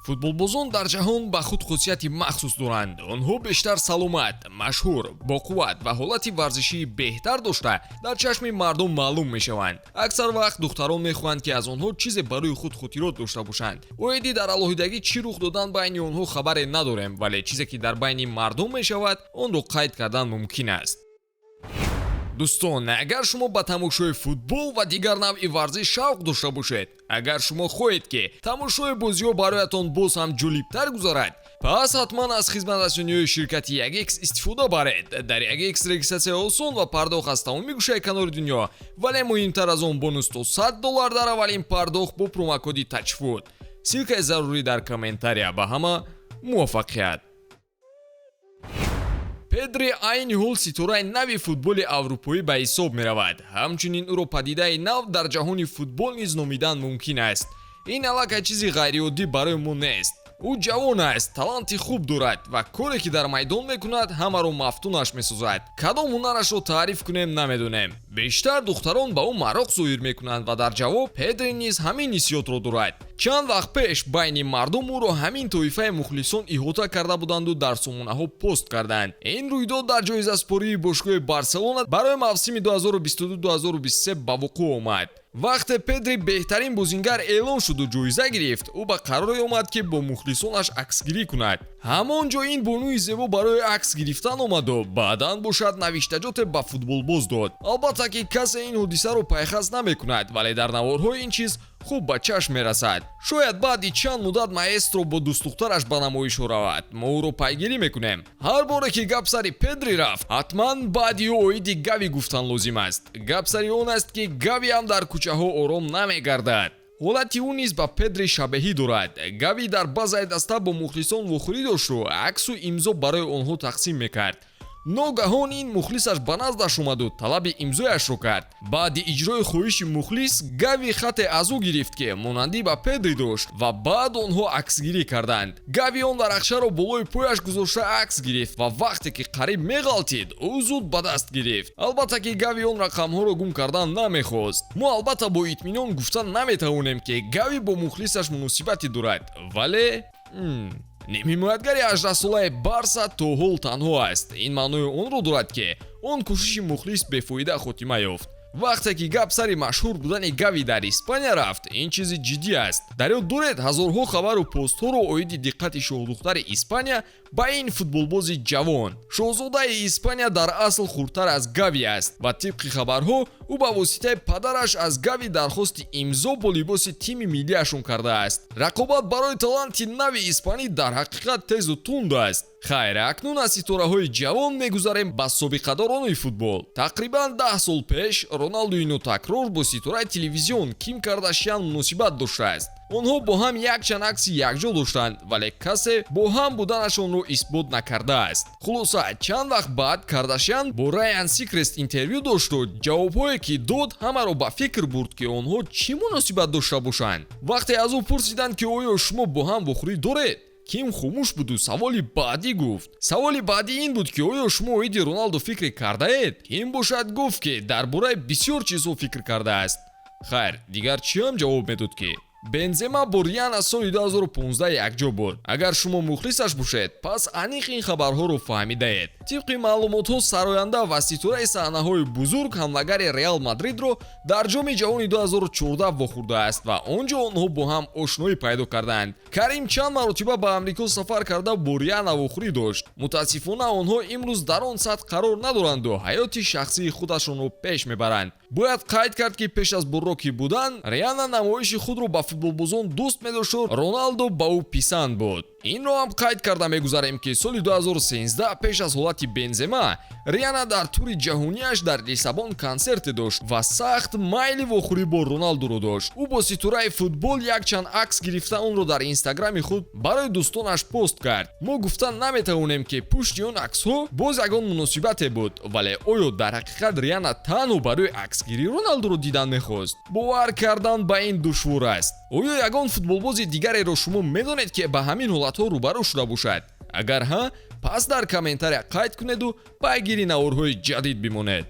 футболбозон дар ҷаҳон ба худ хусусияти махсус доранд. онҳо бештар саломат, машҳур, боқувват ва ҳолати варзишии беҳтар дошта дар чашми мардум маълум мешаванд. аксар вақт духтарон мехоҳанд ки аз онҳо чизе барои худ хотирот дошта бошанд. оиди дар алоҳидагӣ чӣ рух додан байни онҳо хабаре надорем, вале чизе ки дар байни мардум мешавад, онро қайд кардан мумкин аст. дӯстон, агар шумо ба тамошои футбол ва дигар навъи варзиш шавқ дошта бошед, агар шумо хоҳед ки тамошои бозиҳо бароятон боз ҳам ҷолибтар гузарад, пас ҳатман аз хизматрасониҳои ширкати Yagex истифода баред. дар Yagex регистратсия осон ва пардохт аз тамоми гӯшаи канори дунё, вале муҳимтар аз он бонус то $100 дар аввалин пардохт бо промокоди тачфут. силкаи зарурӣ дар комментария. ба ҳама муваффақият. Педри айни ҳол ситораи нави футболи аврупоӣ ба ҳисоб меравад. ҳамчунин ӯро падидаи нав дар ҷаҳони футбол низ номидан мумкин аст. ин аллакай чизи ғайриоддӣ барои мо нест. ӯ ҷавон аст, таланти хуб дорад ва коре ки дар майдон мекунад ҳамаро мафтунаш месозад. кадом ҳунарашро таъриф кунем намедонем. бештар духтарон ба ӯ мароқ зоҳир мекунанд ва дар ҷавоб Педри низ ҳамин ҳиссиётро дорад. чанд вақт пеш байни мардум ӯро ҳамин тоифаи мухлисон иҳота карда буданду дар сомонаҳо пост карданд. ин рӯйдод дар ҷоизаспории бошгоҳи Барселона барои мавсими 2022-2023 ба вуқӯъ омад. вақте Педри беҳтарин бозингар эълон шуду ҷоиза гирифт, ӯ ба қароре омад ки бо мухлисонаш аксгирӣ кунад. ҳамон ҷо ин бонуи зебо барои акс гирифтан омаду баъдан бошад навиштаҷоте ба футболбоз дод. албатта ки касе ин ҳодисаро пайхас намекунад, вале дар наворҳои ин чиз хуб ба чашм мерасад. шояд баъди чанд муддат маэстро бо дӯстдухтараш ба намоишҳо равад. мо ӯро пайгирӣ мекунем. ҳар боре ки гап сари Педри рафт, ҳатман баъди ӯ оиди Гави гуфтан лозим аст. гап сари он аст ки Гави ҳам дар кӯчаҳо ором намегардад. ҳолати ӯ низ ба Педри шабеҳӣ дорад. Гави дар базаи даста бо мухлисон вохӯрӣ дошту аксу имзо барои онҳо тақсим мекард. ногаҳон ин мухлисаш ба наздаш омаду талаби имзояшро кард. баъди иҷрои хоҳиши мухлис, Гави хате аз ӯ гирифт ки монандӣ ба Педри дошт ва баъд онҳо аксгирӣ карданд. Гави он дарахшаро болои пояш гузошта акс гирифт ва вақте ки қариб меғалтид, ӯ зуд ба даст гирифт. албатта ки Гави он рақамҳоро гум кардан намехост. мо албатта бо итминон гуфта наметавонем ки Гави бо мухлисаш муносибате дорад, вале нимҳимоятгари 18-солаи Барса то ҳол танҳо аст. ин маънои онро дорад ки он кӯшиши мухлис бефоида хотима ёфт. вақте ки гап сари машҳур будани Гави дар Испания рафт, ин чизи ҷиддӣ аст. дар ёд доред ҳазорҳо хабару постҳоро оиди диққати шоҳдухтари Испания ба ин футболбози ҷавон. шоҳзодаи Испания дар асл хурдтар аз Гави аст ва тибқи хабарҳо ӯ ба воситаи падараш аз Гави дархости имзо бо либоси тими миллияшон кардааст. рақобат барои таланти нави испанӣ дар ҳақиқат тезу тунд аст. хайр, акнун аз ситораҳои ҷавон мегузарем ба собиқадорони футбол. тақрибан 10 сол пеш Роналдуи нотакрор бо ситораи телевизион Ким Кардашян муносибат доштааст. онҳо бо ҳам якчанд акси якҷо доштанд, вале касе бо ҳам буданашонро исбот накардааст. хулоса, чанд вақт баъд Кардашян бо Райан Сикрест интервю дошту ҷавобҳое ки дод ҳамаро ба фикр бурд ки онҳо чӣ муносибат дошта бошанд. вақте аз ӯ пурсиданд ки оё шумо бо ҳам вохӯрӣ доред, Ким хомӯш буду саволи баъдӣ гуфт. саволи баъдӣ ин буд ки оё шумо оиди Роналдо фикре кардаед? Ким бошад гуфт ки дар бораи бисёр чизҳо фикр кардааст. хайр, дигар чӣ ҳам ҷавоб медод ки Бензема бо Риан аз соли 2015 якҷо буд. агар шумо мухлисаш бошед, пас аниқ ин хабарҳоро фаҳмидаед. тибқи маълумотҳо, сароянда ва ситораи саҳнаҳои бузург ҳамлагари Реал Мадридро дар ҷоми ҷаҳони 2014 вохӯрдааст ва он ҷо онҳо бо ҳам ошноӣ пайдо карданд. Карим чанд маротиба ба Амрико сафар карда бо Риан авохӯрӣ дошт. мутаассифона онҳо имрӯз дар он сатҳ қарор надоранду ҳаёти шахсии худашонро пеш мебаранд. бояд қайд кард ки пеш аз бо Рокки будан, Риана намоиши худро ба футболбозон дӯст медошту Роналдо ба ӯ писанд буд. инро ҳам қайд карда мегузарем ки соли 2013 пеш аз ҳолати Бензема, Риана дар тури ҷаҳонияш дар Лиссабон консерте дошт ва сахт майли вохӯрӣ бо Роналдуро дошт. ӯ бо ситораи футбол якчанд акс гирифта онро дар инстаграми худ барои дӯстонаш пост кард. мо гуфта наметавонем ки пушти он аксҳо боз ягон муносибате буд, вале оё дар ҳақиқат Риана танҳо барои аксгирӣ Роналдуро дидан мехост? бовар кардан ба ин душвор аст. оё ягон футболбози дигареро шумо медонед ки ба ҳамин ҳолатҳо рӯбарӯ шуда бошад? агар ҳа, пас дар комментария қайд кунеду пайгири наворҳои ҷадид бимонед.